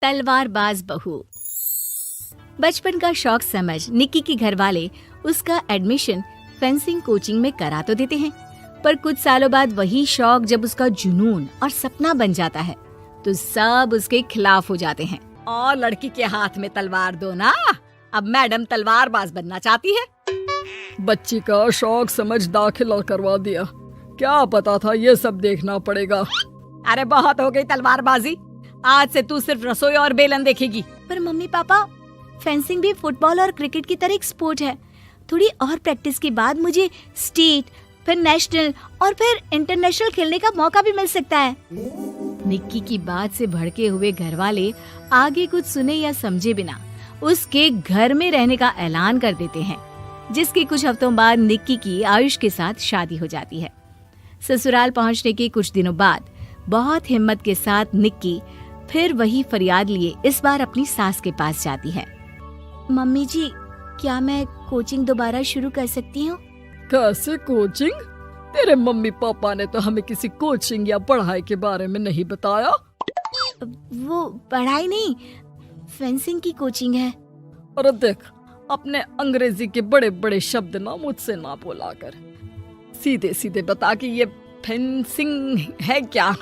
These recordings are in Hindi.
तलवारबाज बहू। बचपन का शौक समझ निक्की के घर वाले उसका एडमिशन फेंसिंग कोचिंग में करा तो देते हैं, पर कुछ सालों बाद वही शौक जब उसका जुनून और सपना बन जाता है तो सब उसके खिलाफ हो जाते हैं। और लड़की के हाथ में तलवार दो ना, अब मैडम तलवारबाज बनना चाहती है। बच्ची का शौक समझ दाखिला करवा दिया, क्या पता था ये सब देखना पड़ेगा। अरे बहुत हो गई तलवारबाजी, आज से तू सिर्फ रसोई और बेलन देखेगी। पर मम्मी पापा, फेंसिंग भी फुटबॉल और क्रिकेट की तरह एक स्पोर्ट है। थोड़ी और प्रैक्टिस के बाद मुझे स्टेट, फिर नेशनल और फिर इंटरनेशनल खेलने का मौका भी मिल सकता है। निक्की की बात से भड़के हुए घर वाले आगे कुछ सुने या समझे बिना उसके घर में रहने का ऐलान कर देते हैं, जिसके कुछ हफ्तों बाद निक्की की आयुष के साथ शादी हो जाती है। ससुराल पहुंचने के कुछ दिनों बाद बहुत हिम्मत के साथ निक्की फिर वही फरियाद लिए इस बार अपनी सास के पास जाती है। मम्मी जी, क्या मैं कोचिंग दोबारा शुरू कर सकती हूँ? कैसे कोचिंग? तेरे मम्मी पापा ने तो हमें किसी कोचिंग या पढ़ाई के बारे में नहीं बताया। वो पढ़ाई नहीं, फेंसिंग की कोचिंग है। और देख, अपने अंग्रेजी के बड़े बड़े शब्द ना मुझसे ना बोला कर, सीधे सीधे बता कि ये फेंसिंग है क्या।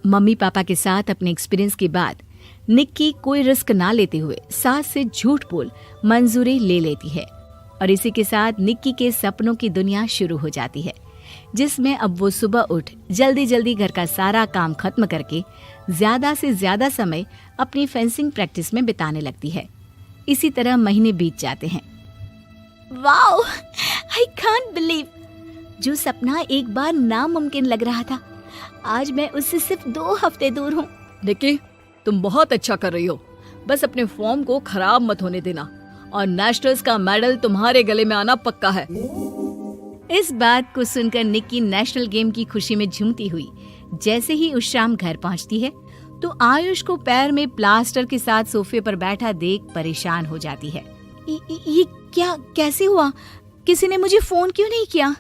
मम्मी पापा के साथ अपने एक्सपीरियंस के बाद निक्की कोई रिस्क ना लेते हुए सास से झूठ बोल मंजूरी ले लेती है और इसी के साथ निक्की के सपनों की दुनिया शुरू हो जाती है, जिसमें अब वो सुबह उठ जल्दी जल्दी घर का सारा काम खत्म करके ज्यादा से ज्यादा समय अपनी फेंसिंग प्रैक्टिस में बिताने लगती है। इसी तरह महीने बीत जाते हैं। वाओ, आई कांट बिलीव, जो सपना एक बार नामुमकिन लग रहा था, आज मैं उससे सिर्फ 2 हफ्ते दूर हूँ। निक्की, तुम बहुत अच्छा कर रही हो, बस अपने फॉर्म को खराब मत होने देना और नेशनल्स का मेडल तुम्हारे गले में आना पक्का है। इस बात को सुनकर निक्की नेशनल गेम की खुशी में झूमती हुई जैसे ही उस शाम घर पहुंचती है तो आयुष को पैर में प्लास्टर के साथ सोफे पर बैठा देख परेशान हो जाती है। ये क्या, कैसे हुआ? किसी ने मुझे फोन क्यों नहीं किया?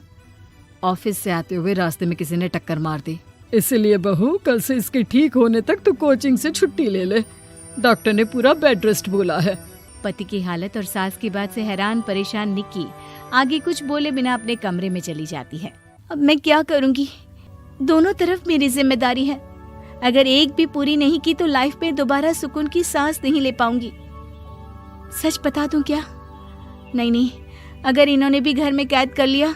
ऑफिस से आते हुए रास्ते में किसी ने टक्कर मार दी, इसलिए बहू कल से इसके ठीक होने तक तो कोचिंग से छुट्टी ले ले, डॉक्टर ने पूरा बेड रेस्ट बोला है। पति की हालत और सास की बात से हैरान परेशान निक्की आगे कुछ बोले बिना अपने कमरे में चली जाती है। अब मैं क्या करूंगी? दोनों तरफ मेरी जिम्मेदारी है, अगर एक भी पूरी नहीं की तो लाइफ में दोबारा सुकून की सांस नहीं ले पाऊंगी। सच बता दूं क्या? नहीं, अगर इन्होंने भी घर में कैद कर लिया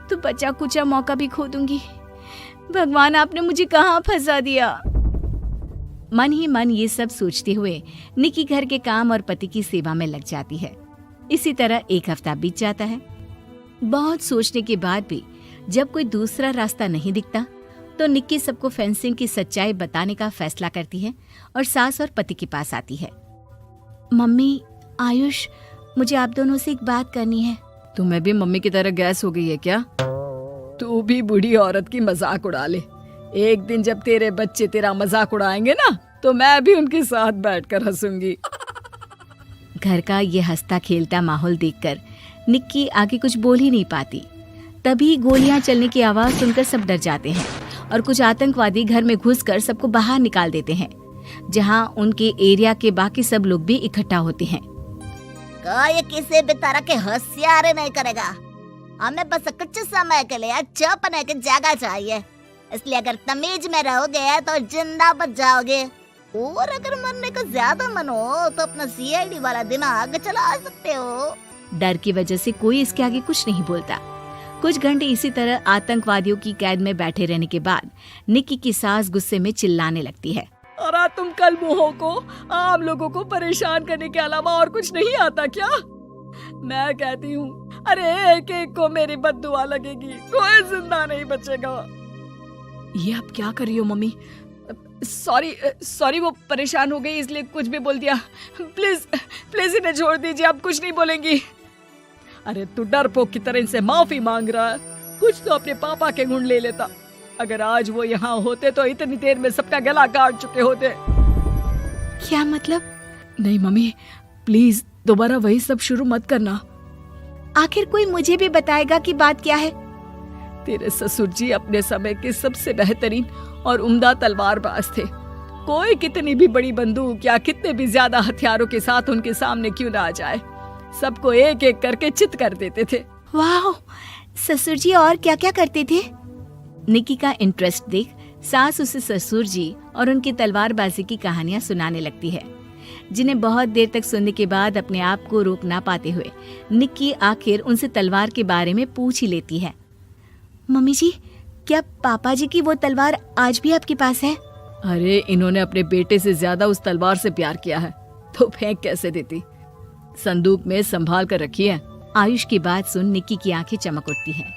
तो बचा कुचा मौका भी खो दूंगी। भगवान, आपने मुझे कहाँ फंसा दिया। मन ही मन ये सब सोचते हुए निक्की घर के काम और पति की सेवा में लग जाती है। इसी तरह 1 हफ्ता बीत जाता है। बहुत सोचने के बाद भी जब कोई दूसरा रास्ता नहीं दिखता तो निक्की सबको फेंसिंग की सच्चाई बताने का फैसला करती है और सास और पति के पास आती है। मम्मी, आयुष, मुझे आप दोनों से एक बात करनी है। तुम्हें भी मम्मी की तरह गैस हो गई है क्या? तू भी बूढ़ी औरत की मजाक उड़ा ले। एक दिन जब तेरे बच्चे तेरा मजाक उड़ाएंगे ना तो मैं भी उनके साथ बैठकर हंसूंगी। घर का ये हंसता खेलता माहौल देखकर निक्की आगे कुछ बोल ही नहीं पाती। तभी गोलियां चलने की आवाज सुनकर सब डर जाते हैं और कुछ आतंकवादी घर में घुसकर सबको बाहर निकाल देते हैं, जहां उनके एरिया के बाकी सब लोग भी इकट्ठा होते हैं। कोई किसी भी तरह के होशियारी नहीं करेगा, हमें बस कुछ समय के लिए चुप रहने की जगह चाहिए, इसलिए अगर तमीज में रहोगे तो जिंदा बच जाओगे, और अगर मरने का ज्यादा मन हो तो अपना सीआईडी वाला दिमाग चला सकते हो। डर की वजह से कोई इसके आगे कुछ नहीं बोलता। कुछ घंटे इसी तरह आतंकवादियों की कैद में बैठे रहने के बाद निक्की की सास गुस्से में चिल्लाने लगती है। अरे तुम कल मुहों को आम लोगों को परेशान करने के अलावा और कुछ नहीं आता क्या? मैं कहती हूँ, अरे एक एक को मेरी बद्दुआ लगेगी, कोई जिंदा नहीं बचेगा। ये अब क्या कर रही हो मम्मी? सॉरी, वो परेशान हो गई इसलिए कुछ भी बोल दिया। प्लीज इन्हें छोड़ दीजिए, अब कुछ नहीं बोलेंगी। अरे तू डरपोक की तरह इनसे माफी मांग रहा है, कुछ तो अपने पापा के गुण ले लेता। अगर आज वो यहाँ होते तो इतनी देर में सबका गला काट चुके होते। क्या मतलब? नहीं मम्मी, प्लीज दोबारा वही सब शुरू मत करना। आखिर कोई मुझे भी बताएगा कि बात क्या है। तेरे ससुर जी अपने समय के सबसे बेहतरीन और उम्दा तलवारबाज थे, कोई कितनी भी बड़ी बंदूक या कितने भी ज्यादा हथियारों के साथ उनके सामने क्यों ना आ जाए, सबको एक एक करके चित कर देते थे। वाह, ससुर जी और क्या क्या करते थे? निक्की का इंटरेस्ट देख सास उसे ससुर जी और उनकी तलवारबाजी की कहानियां सुनाने लगती है, जिन्हें बहुत देर तक सुनने के बाद अपने आप को रोक ना पाते हुए निक्की आखिर उनसे तलवार के बारे में पूछ ही लेती है। मम्मी जी, क्या पापा जी की वो तलवार आज भी आपके पास है? अरे इन्होंने अपने बेटे से ज्यादा उस तलवार से प्यार किया है तो फेंक कैसे देती, संदूक में संभाल कर रखी है। आयुष की बात सुन निक्की की आंखें चमक उठती हैं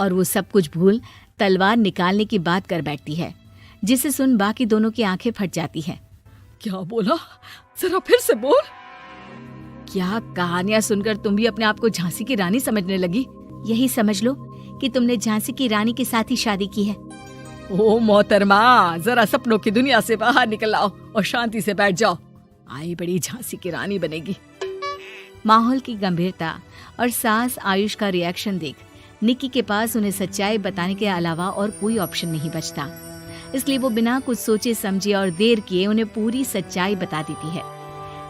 और वो सब कुछ भूल तलवार निकालने की बात कर बैठती है, जिसे सुन बाकी दोनों की आंखें फट जाती हैं। क्या बोला, जरा फिर से बोल। क्या कहानियां सुनकर तुम भी अपने आप को झांसी की रानी समझने लगी? यही समझ लो कि तुमने झांसी की रानी के साथ ही शादी की है। ओ मोहतरमा, जरा सपनों की दुनिया से बाहर निकल आओ और शांति से बैठ जाओ, आई बड़ी झांसी की रानी बनेगी। माहौल की गंभीरता और सास आयुष का रिएक्शन देख निक्की के पास उन्हें सच्चाई बताने के अलावा और कोई ऑप्शन नहीं बचता, इसलिए वो बिना कुछ सोचे समझे और देर किए उन्हें पूरी सच्चाई बता देती है,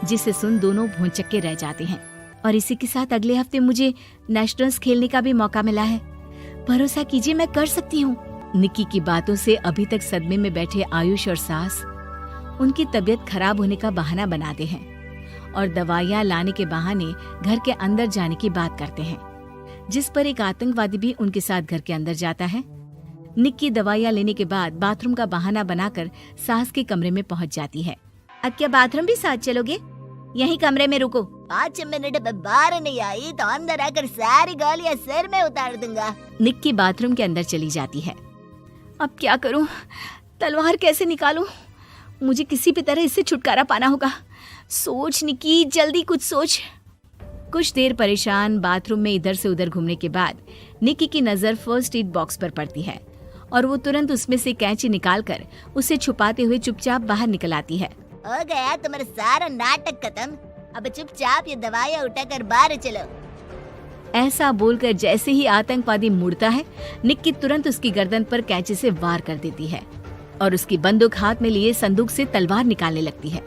जिसे सुन दोनों भौंचक्के रह जाते हैं। और इसी के साथ अगले हफ्ते मुझे नेशनल्स खेलने का भी मौका मिला है, भरोसा कीजिए मैं कर सकती हूँ। निक्की की बातों से अभी तक सदमे में बैठे आयुष और सास उनकी तबीयत खराब होने का बहाना बनाते हैं और दवाइयाँ लाने के बहाने घर के अंदर जाने की बात करते हैं, जिस पर एक आतंकवादी भी उनके साथ घर के अंदर जाता है। निक्की दवाइयाँ लेने के बाद बाथरूम का बहाना बनाकर सास के कमरे में पहुंच जाती है। अब क्या बाथरूम भी साथ चलोगे? यहीं कमरे में रुको। 5 मिनट में बाहर नहीं आई तो अंदर आकर सारी गालियां सिर में उतार दूंगा। निक्की बाथरूम के अंदर चली जाती है। अब क्या करूं? तलवार कैसे निकालूं? मुझे किसी भी तरह इससे छुटकारा पाना होगा। सोच निक्की, जल्दी कुछ सोच। कुछ देर परेशान बाथरूम में इधर से उधर घूमने के बाद निक्की की नजर फर्स्ट एड बॉक्स पर पड़ती है और वो तुरंत उसमें से कैंची निकालकर उसे छुपाते हुए चुपचाप बाहर निकल आती है। हो गया तुम्हारा सारा नाटक खत्म, अब चुपचाप ये दवाइयाँ उठाकर बाहर चलो। ऐसा बोलकर जैसे ही आतंकवादी मुड़ता है, निक्की तुरंत उसकी गर्दन पर कैंची से वार कर देती है और उसकी बंदूक हाथ में लिए संदूक से तलवार निकालने लगती है,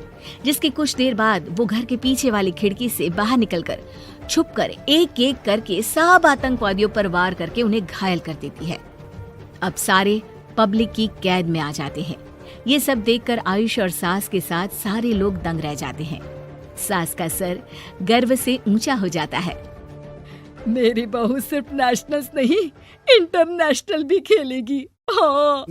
जिसके कुछ देर बाद वो घर के पीछे वाली खिड़की से बाहर निकलकर छुपकर एक एक करके सब आतंकवादियों पर वार करके उन्हें घायल कर देती है। अब सारे पब्लिक की कैद में आ जाते हैं। ये सब देखकर आयुष और सास के साथ सारे लोग दंग रह जाते हैं। सास का सर गर्व से ऊंचा हो जाता है। मेरी बहू सिर्फ नेशनल्स नहीं, इंटरनेशनल भी खेलेगी। हाँ।